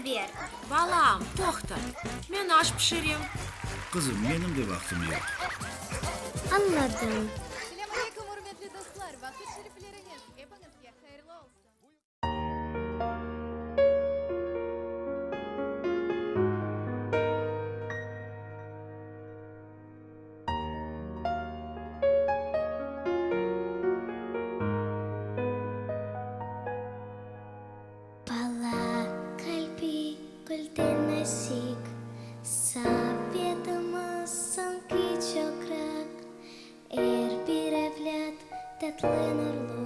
ber. Balam, toxta. Mən aş pişireyim. Kızım benim de vaktim yok. Anladım. Selamünaleyküm hürmetli dostlar. Vakit şerifleriniz hepinizge hayırlı olsun. Bala kalbi gülden nasik, Sovetimiz sanki çokrak. Bir evlat tatlanırlı,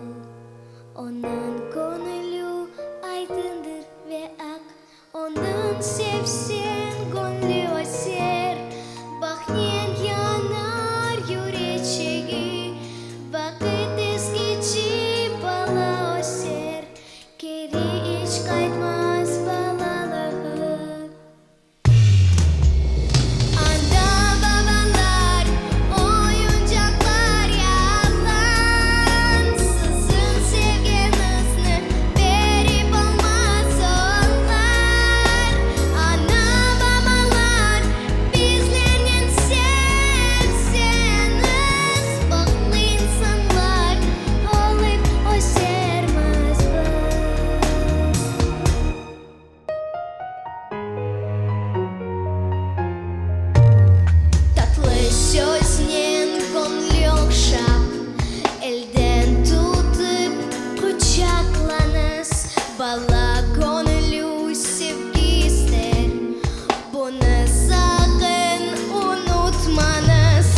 onun gönlü aydındır ve ak. Onun sevsen gönlü eser, bahnen yanar yüreği. Vakit eskici bala eser, geri hiç kaytmaz balalığı. Anda babalar, oyuncaklar yalan. Sizin sevginizni verip olmaz onlar. Ana babalar, bizlerden sevseniz, baklı insanlar olup ösermez biz. Tatlı sözün gönlü okşap, elden tutup kucaklanız. Bala gönlü sevgi ister, bunu sakın unutmanız.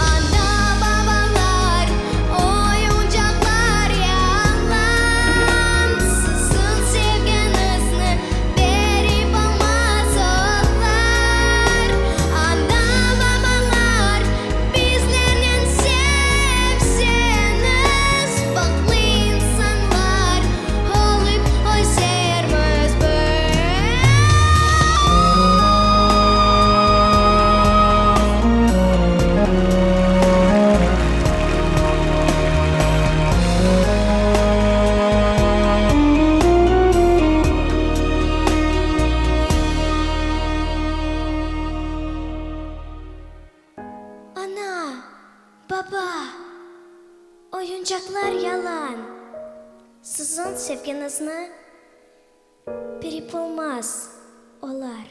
Ana babalar, oyuncaklar yalan. Sizin sevginizni verip olmaz onlar. Ana babalar, bizlerden sevseniz, baklı insanlar olup ösermez biz. Ana, baba, oyuncaklar yalan. Sizin sevginizni verip olmaz onlar.